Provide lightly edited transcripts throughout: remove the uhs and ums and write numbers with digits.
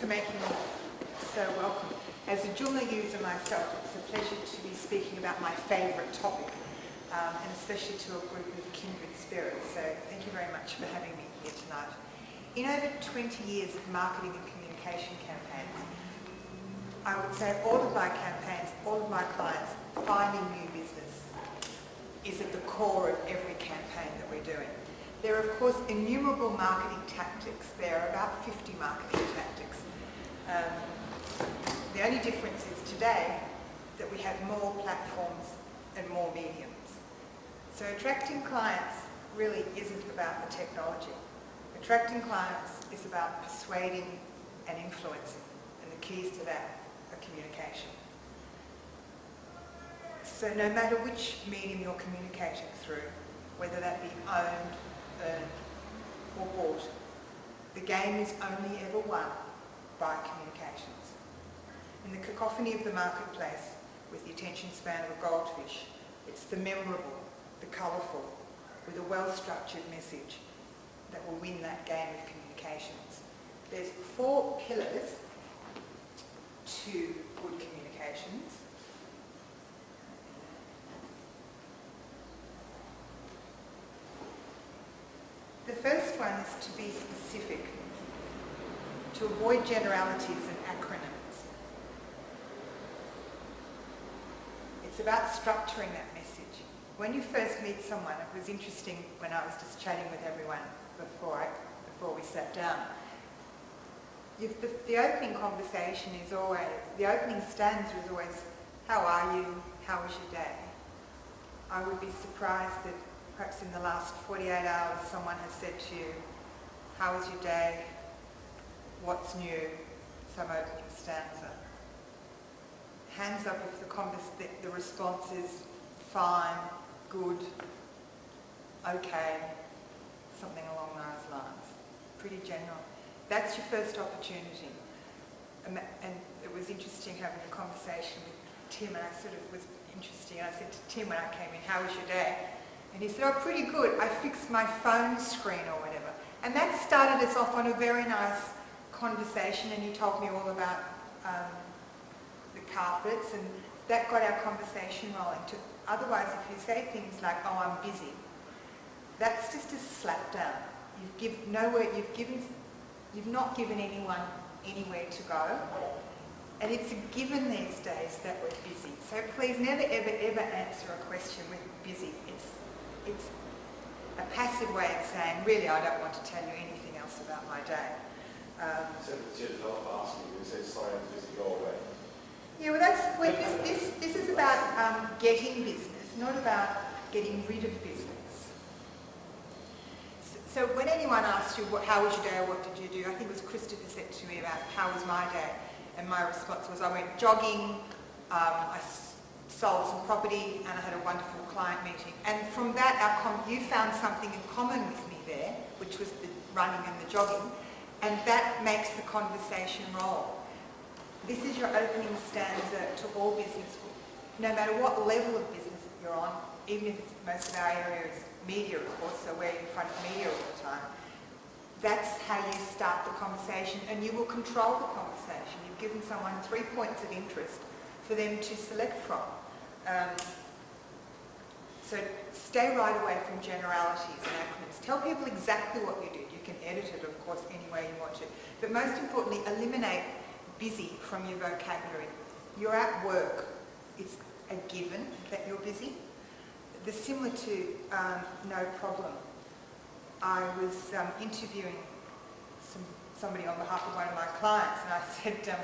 for making me so welcome. As a Joomla user myself, it's a pleasure to be speaking about my favourite topic, and especially to a group of kindred spirits. So thank you very much for having me here tonight. In over 20 years of marketing and communication campaigns, I would say all of my campaigns, all of my clients, finding new business is at the core of every campaign that we're doing. There are, of course, innumerable marketing tactics. There are about 50 marketing tactics. The only difference is today that we have more platforms and more mediums. So attracting clients really isn't about the technology. Attracting clients is about persuading and influencing, and the keys to that are communication. So no matter which medium you're communicating through, whether that be owned, earned or bought, the game is only ever won by communications. In the cacophony of the marketplace, with the attention span of a goldfish, it's the memorable, the colourful, with a well-structured message that will win that game of communications. There's 4 pillars to good communications. The first one is to be specific, to avoid generalities and acronyms. It's about structuring that message. When you first meet someone, it was interesting when I was just chatting with everyone before we sat down. The opening conversation is always, the opening stanza is always, how are you? How was your day? I would be surprised that perhaps in the last 48 hours someone has said to you, how was your day? What's new? Some opening stanza. Hands up if the response is fine, good, okay, something along those lines. Pretty general. That's your first opportunity. And it was interesting having a conversation with Tim, and I sort of was interesting. I said to Tim when I came in, how was your day? And he said, oh, pretty good. I fixed my phone screen or whatever. And that started us off on a very nice conversation, and he told me all about the carpets, and that got our conversation rolling. Otherwise, if you say things like, oh, I'm busy, that's just a slap down. You've not given anyone anywhere to go, and it's a given these days that we're busy. So please never, ever, ever answer a question with busy. It's a passive way of saying, really, I don't want to tell you anything else about my day. So it's not asking you, it says, sorry, I'm busy, go away. Yeah, well, this is about getting business, not about getting rid of business. So when anyone asks you, how was your day or what did you do, I think it was Christopher said to me about how was my day, and my response was I went jogging, I sold some property, and I had a wonderful client meeting. And from that you found something in common with me there, which was the running and the jogging, and that makes the conversation roll. This is your opening stanza to all business, no matter what level of business you're on, even if most of our area is media, of course, so we're in front of media all the time. That's how you start the conversation, and you will control the conversation. You've given someone 3 points of interest for them to select from. So stay right away from generalities and acronyms. Tell people exactly what you did. You can edit it, of course, any way you want to. But most importantly, eliminate busy from your vocabulary. You're at work. It's a given that you're busy. They're similar to no problem. I was interviewing somebody on behalf of one of my clients, and I said,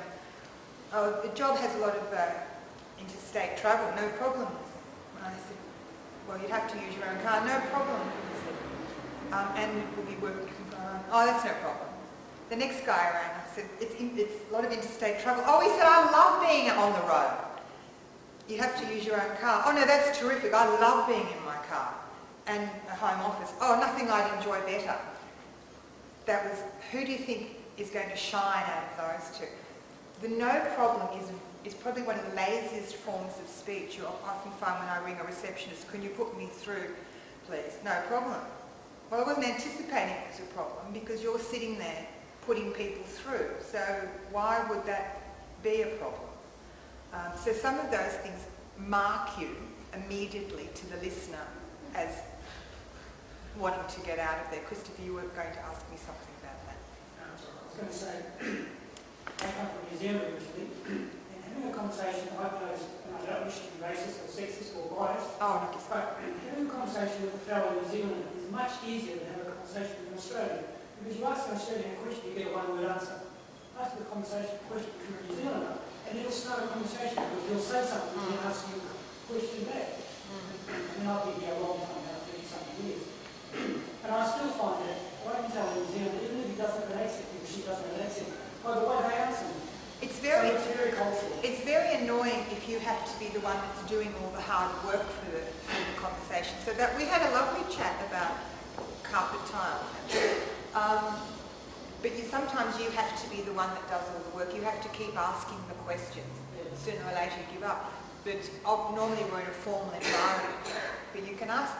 oh, the job has a lot of interstate travel, no problem. And I said, well, you'd have to use your own car, no problem. And we'll be working from home. Oh, that's no problem. The next guy around, I said, it's a lot of interstate travel. Oh, he said, I love being on the road. You have to use your own car. Oh no, that's terrific. I love being in my car. And a home office. Oh, nothing I'd enjoy better. That was, who do you think is going to shine out of those two? The no problem is probably one of the laziest forms of speech. You'll often find when I ring a receptionist, can you put me through, please? No problem. Well, I wasn't anticipating it was a problem because you're sitting there putting people through. So why would that be a problem? So some of those things mark you immediately to the listener as wanting to get out of there. Christopher, you were going to ask me something about that. I was going to say, I come from New Zealand originally, and having a conversation, I pose, and I don't wish to be racist or sexist or biased, Oh, look, it's but having a conversation with a fellow New Zealander is much easier than having a conversation with an Australian. Because you ask an Australian a question, you get a one-word answer. Ask the conversation question from a New Zealander, and it'll start a conversation because he'll say something and then ask you a question back. And I've been here a long time now, 30-something years. And I still find that I can tell in New Zealand, even if he doesn't have an accent, or she doesn't have an accent, by the way they answer me. It's So it's very cultural. It's very annoying if you have to be the one that's doing all the hard work for the conversation. So that we had a lovely chat about carpet tiles. But sometimes you have to be the one that does all the work. You have to keep asking the questions. Sooner or later you give up. But normally we're in a formal environment. But you can ask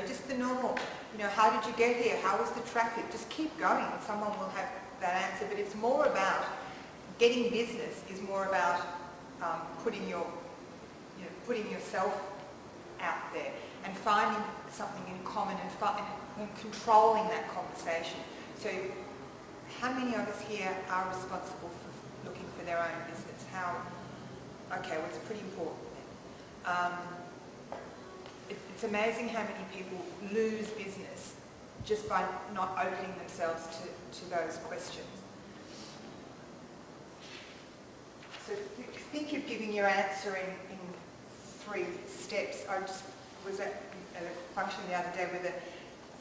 just the normal, how did you get here? How was the traffic? Just keep going and someone will have that answer. But it's more about getting business is more about putting yourself out there and finding something in common and controlling that conversation. So how many of us here are responsible for looking for their own business? Okay, well, it's pretty important then. It's amazing how many people lose business just by not opening themselves to those questions. So think of giving your answer in 3 steps. I just was at a function the other day with a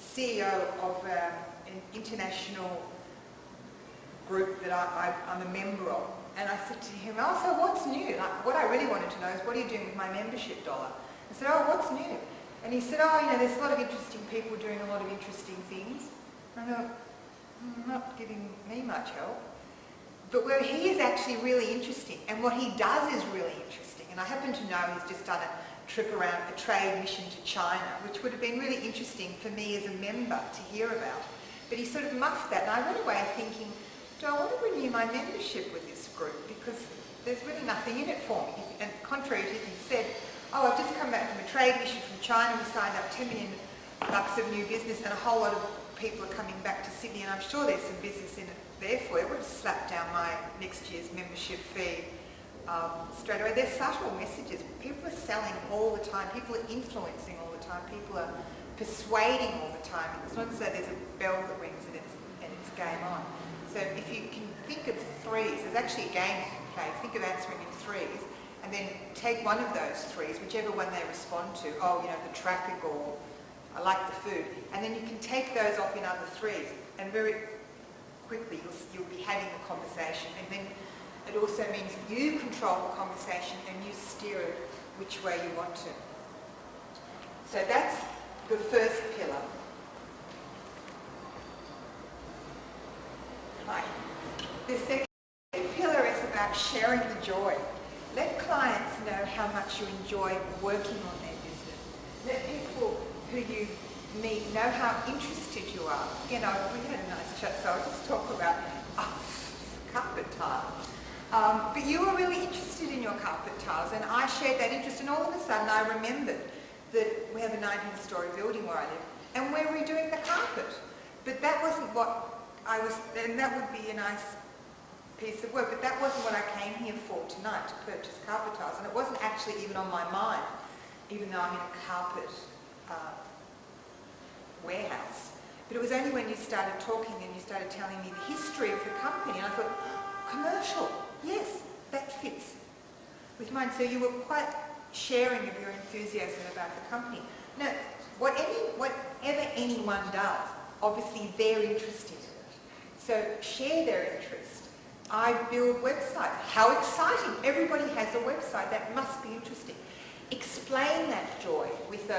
CEO of an international group that I'm a member of. And I said to him, oh, so what's new? Like, what I really wanted to know is, what are you doing with my membership dollar? I said, oh, what's new? And he said, oh, there's a lot of interesting people doing a lot of interesting things. And I go, not giving me much help. But where he is actually really interesting, and what he does is really interesting. And I happen to know he's just done a trip around a trade mission to China, which would have been really interesting for me as a member to hear about. But he sort of muffed that, and I went away thinking, do I want to renew my membership with this group? Because there's really nothing in it for me. And contrary to if he said, oh, I've just come back from a trade mission from China, we signed up $10 million of new business and a whole lot of people are coming back to Sydney, and I'm sure there's some business in it there for it. It would have slapped down my next year's membership fee straight away. There's subtle messages. People are selling all the time. People are influencing all the time. People are persuading all the time. It's not as though there's a bell that rings and it's game on. So if you can think of 3s, there's actually a game you can play. Think of answering in 3s, and then take one of those 3s, whichever one they respond to. Oh, the traffic, or I like the food. And then you can take those off in other 3s, and very quickly you'll be having a conversation. And then it also means you control the conversation and you steer it which way you want to. So that's the first pillar. Right. The second pillar is about sharing the joy. Let clients know how much you enjoy working on their business. Let people who you meet know how interested you are. We had a nice chat, so I'll just talk about carpet tiles. But you were really interested in your carpet tiles, and I shared that interest, and all of a sudden I remembered that we have a 19-storey building where I live, and we're redoing the carpet. But that wasn't what I was, and that would be a nice piece of work, but that wasn't what I came here for tonight, to purchase carpet tiles, and it wasn't actually even on my mind, even though I'm in a carpet warehouse. But it was only when you started talking and you started telling me the history of the company, and I thought, commercial, yes, that fits with mine. So you were quite sharing of your enthusiasm about the company. Now, whatever anyone does, obviously they're interested in it. So share their interest. I build websites. How exciting. Everybody has a website. That must be interesting. Explain that joy with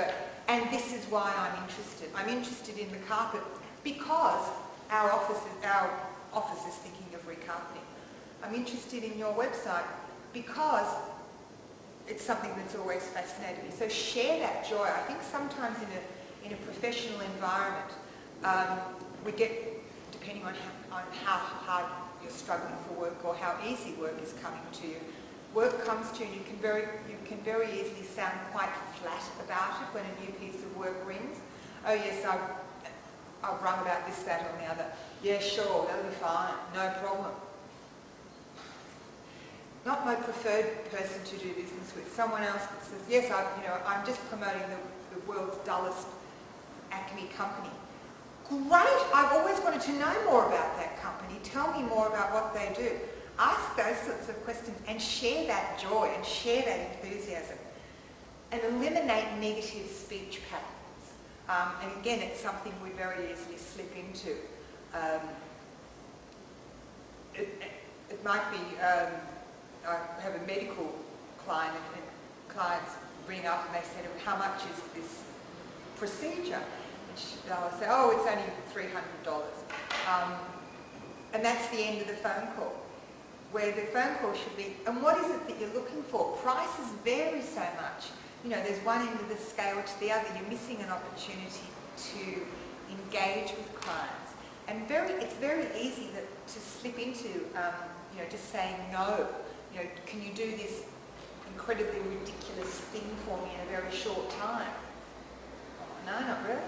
and this is why I'm interested. I'm interested in the carpet because our office is thinking of recarpeting. I'm interested in your website because it's something that's always fascinated me. So share that joy. I think sometimes in a professional environment, we get depending on how hard you're struggling for work or how easy work is coming to you. Work comes to you and you can very easily sound quite flat about it when a new piece of work rings. Oh yes, I've rung about this, that or the other. Yeah, sure, that'll be fine, no problem. Not my preferred person to do business with. Someone else that says, yes, I'm just promoting the world's dullest Acme company. Great, I've always wanted to know more about that company. Tell me more about what they do. Ask those sorts of questions and share that joy and share that enthusiasm. And eliminate negative speech patterns. And again, it's something we very easily slip into. It might be, I have a medical client and clients ring up and they say to me, how much is this procedure? They'll say, oh, it's only $300. And that's the end of the phone call. Where the phone call should be, and what is it that you're looking for? Prices vary so much. You know, there's one end of the scale to the other. You're missing an opportunity to engage with clients. And it's very easy to slip into, just saying no. You know, can you do this incredibly ridiculous thing for me in a very short time? Oh, no, not really.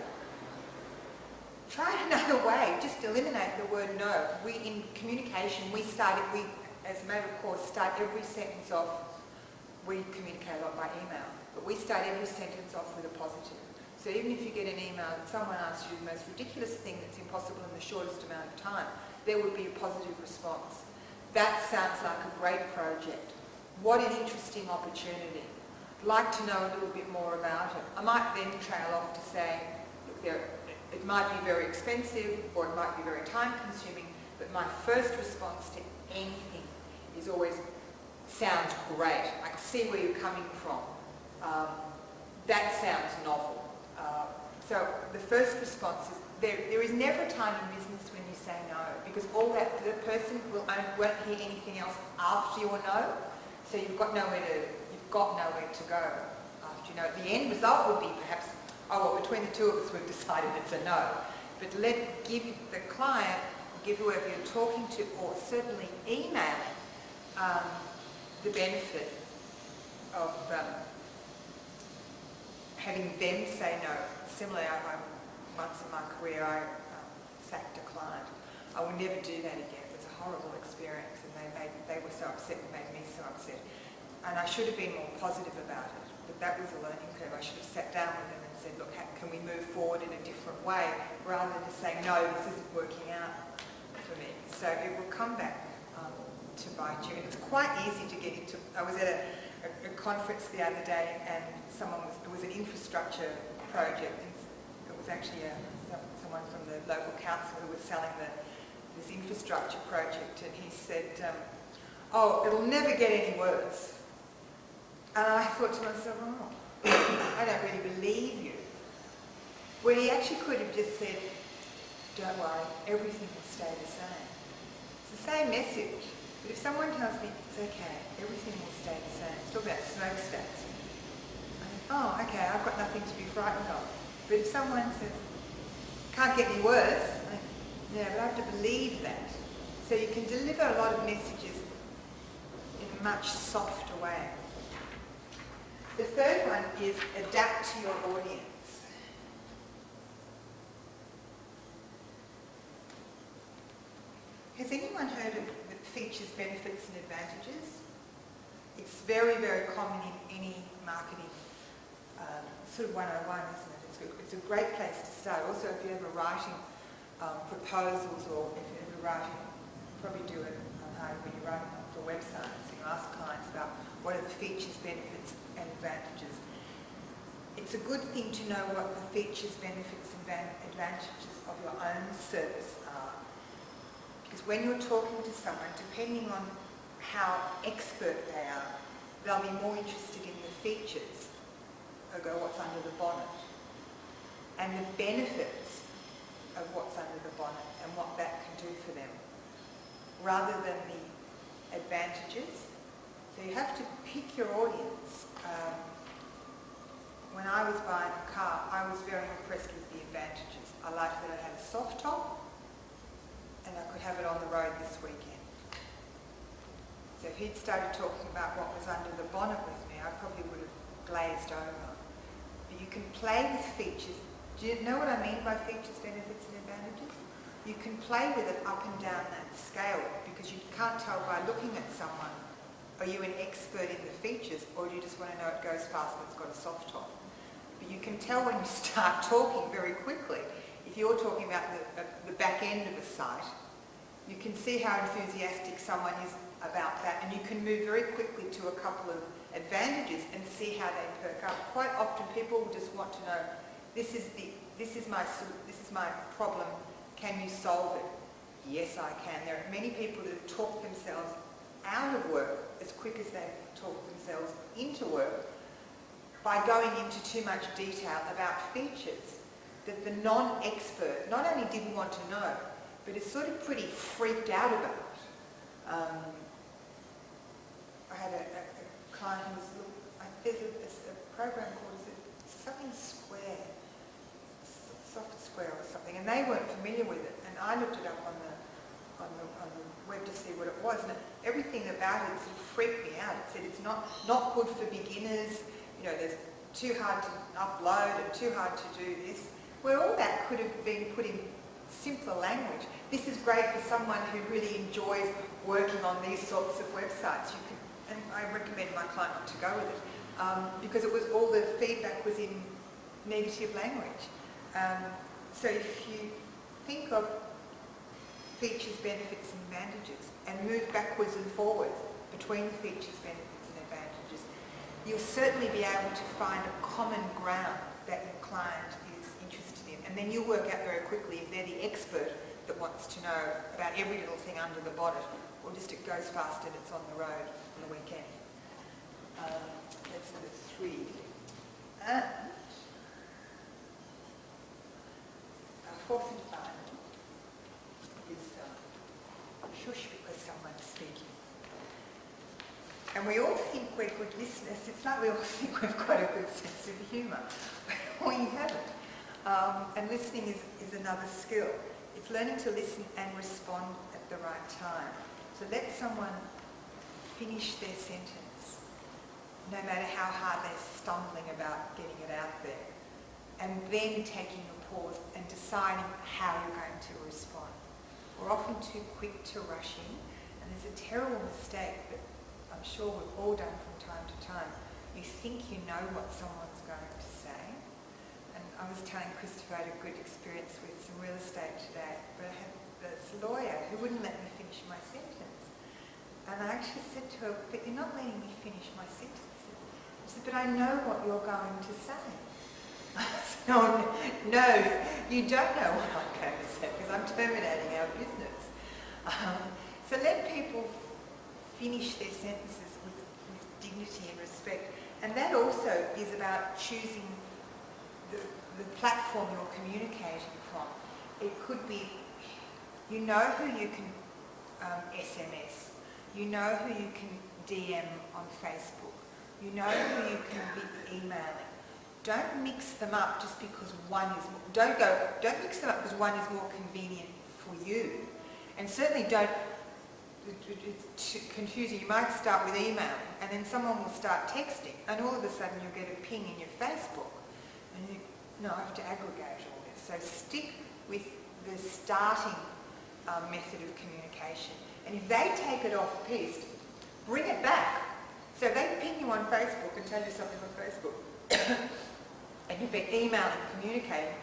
Try another way. Just eliminate the word no. In communication, as a matter of course, start every sentence off. We communicate a lot by email, but we start every sentence off with a positive. So even if you get an email and someone asks you the most ridiculous thing that's impossible in the shortest amount of time, there would be a positive response. That sounds like a great project. What an interesting opportunity. I'd like to know a little bit more about it. I might then trail off to say, look, it might be very expensive or it might be very time consuming, but my first response to anything is always, sounds great. I can see where you're coming from. That sounds novel. So the first response is, there is never a time in business when you say no, because the person won't hear anything else after your no. So you've got nowhere to go after you know. The end result would be perhaps, oh, well, between the two of us we've decided it's a no. But give the client, give whoever you're talking to, or certainly emailing, the benefit of having them say no. Similarly, once in my career I sacked a client. I will never do that again. It was a horrible experience and they were so upset and made me so upset. And I should have been more positive about it, but that was a learning curve. I should have sat down with them and said, look, can we move forward in a different way, rather than just saying, no, this isn't working out for me. So it will come back to bite you. And it's quite easy to get into. I was at a conference the other day and it was an infrastructure project. It was actually someone from the local council who was selling this infrastructure project, and he said, oh, it'll never get any worse. And I thought to myself, oh, I don't really believe you. When he actually could have just said, don't worry, everything will stay the same. It's the same message, but if someone tells me, it's okay, everything will stay the same, it's talking about smokestacks. I think, oh, okay, I've got nothing to be frightened of. But if someone says, can't get any worse, I think, yeah, but I have to believe that. So you can deliver a lot of messages in a much softer way. The third one is adapt to your audience. Has anyone heard of the features, benefits and advantages? It's very, very common in any marketing sort of 101, isn't it? It's a great place to start. Also, if you're ever writing proposals, or if you're ever writing, probably do it when you're writing for websites, you ask clients about what are the features, benefits and advantages. It's a good thing to know what the features, benefits and advantages of your own service are. Because when you're talking to someone, depending on how expert they are, they'll be more interested in the features, what's under the bonnet, and the benefits of what's under the bonnet and what that can do for them, rather than the advantages. So you have to pick your audience. When I was buying a car, I was very impressed with the advantages. I liked that it had a soft top, and I could have it on the road this weekend. So if he'd started talking about what was under the bonnet with me, I probably would have glazed over. But you can play with features. Do you know what I mean by features, benefits and advantages? You can play with it up and down that scale, because you can't tell by looking at someone, are you an expert in the features, or do you just want to know it goes fast and it's got a soft top? But you can tell when you start talking very quickly. If you're talking about the back end of a site, you can see how enthusiastic someone is about that, and you can move very quickly to a couple of advantages and see how they perk up. Quite often people will just want to know, this is my problem, can you solve it? Yes, I can. There are many people that have talked themselves out of work as quick as they've talked themselves into work by going into too much detail about features that the non-expert not only didn't want to know, but is sort of pretty freaked out about. I had a client who was, there's a program called, is it something Square, Soft Square or something, and they weren't familiar with it, and I looked it up on the web to see what it was, and everything about it sort of freaked me out. It said it's not good for beginners, you know, there's too hard to upload and too hard to do this, where all that could have been put in simpler language. This is great for someone who really enjoys working on these sorts of websites. You can, and I recommend my client not to go with it, because it was all the feedback was in negative language. So if you think of features, benefits and advantages and move backwards and forwards between features, benefits and advantages, you'll certainly be able to find a common ground that your client is interested in. And then you'll work out very quickly if they're the expert that wants to know about every little thing under the bonnet, or just it goes fast and it's on the road on the weekend. That's number 3. And our 4th and final is shush because someone's speaking. And we all think we're good listeners. It's like we all think we've got a good sense of humour, but we haven't. And listening is another skill. It's learning to listen and respond at the right time. So let someone finish their sentence, no matter how hard they're stumbling about getting it out there, and then taking a pause and deciding how you're going to respond. We're often too quick to rush in, and there's a terrible mistake that I'm sure we've all done from time to time. You think you know what someone's going to say. And I was telling Christopher I had a good experience with some real estate today, but I had this lawyer who wouldn't let me finish my sentence. And I actually said to her, but you're not letting me finish my sentences. She said, but I know what you're going to say. I said, no, you don't know what I'm going to say because I'm terminating our business. So let people finish their sentences with dignity and respect. And that also is about choosing the platform you're communicating from. It could be, you know who you can SMS, you know who you can DM on Facebook, you know who you can be emailing. Don't mix them up just because one is more, don't mix them up because one is more convenient for you. And certainly don't, it's confusing. You might start with emailing and then someone will start texting and all of a sudden you'll get a ping in your Facebook. And you, no, I have to aggregate all this. So stick with the starting method of communication. And if they take it off piste, bring it back. So they ping you on Facebook and tell you something on Facebook. And you've been emailing, communicating.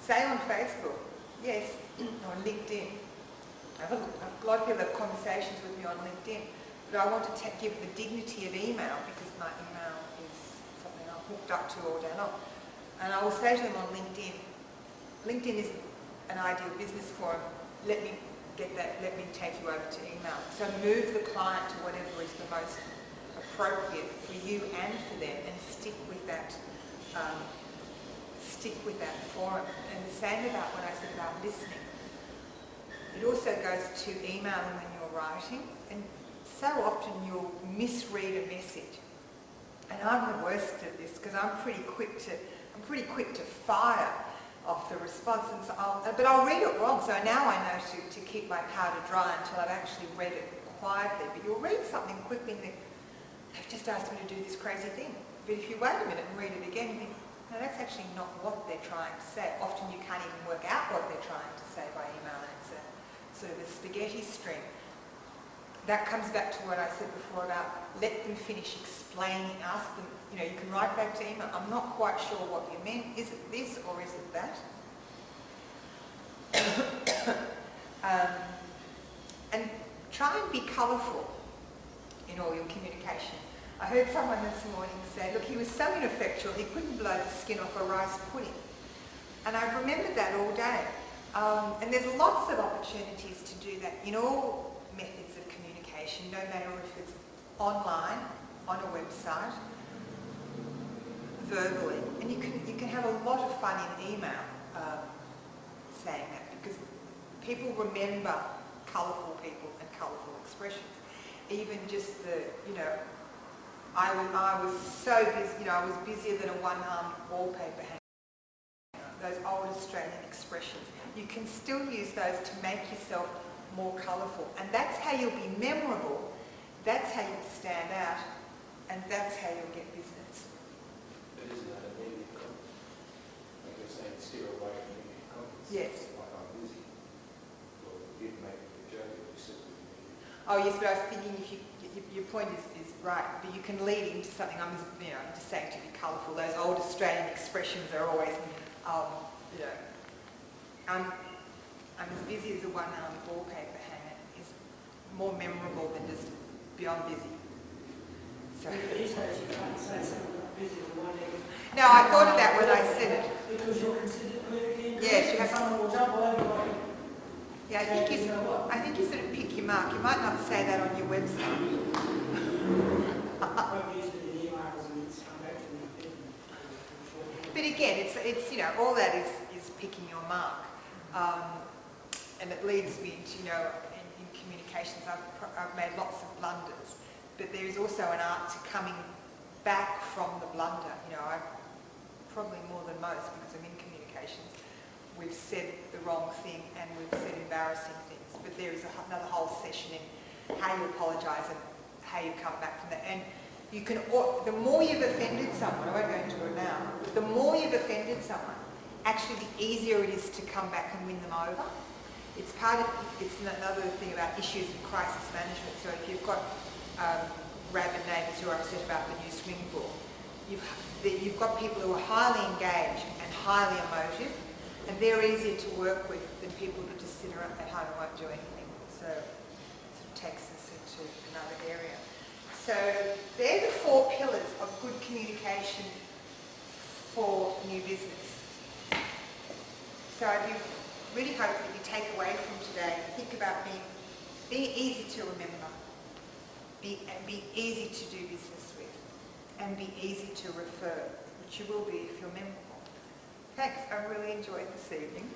Say on Facebook, yes, or LinkedIn. A lot of people have conversations with me on LinkedIn, but I want to give the dignity of email because my email is something I'm hooked up to all day long. And I will say to them on LinkedIn, LinkedIn is an ideal business forum. Let me get that, let me take you over to email. So move the client to whatever is the most appropriate for you and for them and stick with that forum. And the same about what I said about listening. It also goes to emailing when you're writing, and so often you'll misread a message. And I'm the worst at this because I'm pretty quick to fire. of the response, and so but I'll read it wrong, so now I know to keep my powder dry until I've actually read it quietly. But you'll read something quickly and think, they've just asked me to do this crazy thing. But if you wait a minute and read it again, you think, no, that's actually not what they're trying to say. Often you can't even work out what they're trying to say by email, and it's a sort of a spaghetti string. That comes back to what I said before about let them finish explaining, ask them, you know, you can write back to email, I'm not quite sure what you meant, is it this or is it that? And try and be colourful in all your communication. I heard someone this morning say, look, he was so ineffectual he couldn't blow the skin off a rice pudding. And I've remembered that all day. And there's lots of opportunities to do that in all methods of communication, no matter if it's online, on a website, verbally. And you can have a lot of fun in email saying that, because people remember colourful people and colourful expressions. Even just the, you know, I was so busy, you know, I was busier than a one-armed wallpaper hanger. Those old Australian expressions. You can still use those to make yourself more colourful. And that's how you'll be memorable, that's how you'll stand out, and that's how you'll get business. But isn't that a negative comment? Like you're saying, steer away from negative comments. Yes. Like I'm busy. Or you'd make a joke if you said that you're busy. Oh yes, but I was thinking if your point is right, but you can lead into something. I'm just saying to be colourful. Those old Australian expressions are always, you know, I'm as busy as a one-armed wallpaper hanger is more memorable than just beyond busy. So. These days you can't say something like busy as a one-legged. No, I thought of that when I said it. Because you're considered politically incorrect. Yes, you have. Someone will jump all over like. Yeah, I think you sort of pick your mark. You might not say that on your website. I've used it in emails and it's come back to me. But again, it's you know, all that is picking your mark, and it leads me into, you know, in communications I've made lots of blunders, but there is also an art to coming back from the blunder. You know, I probably more than most, because I'm in communications. We've said the wrong thing and we've said embarrassing things, but there is another whole session in how you apologise and how you come back from that. And you can, the more you've offended someone, I won't go into it now, but the more you've offended someone, actually the easier it is to come back and win them over. It's another thing about issues and crisis management. So if you've got rabid neighbours who are upset about the new swimming pool, you've got people who are highly engaged and highly emotive, and they're easier to work with than people who just sit around at home and won't do anything. So it sort of takes us into another area. So they're the 4 pillars of good communication for new business. So I do really hope that you take away from today and think about being easy to remember, and be easy to do business with, and be easy to refer, which you will be if you're memorable. Thanks, I really enjoyed this evening.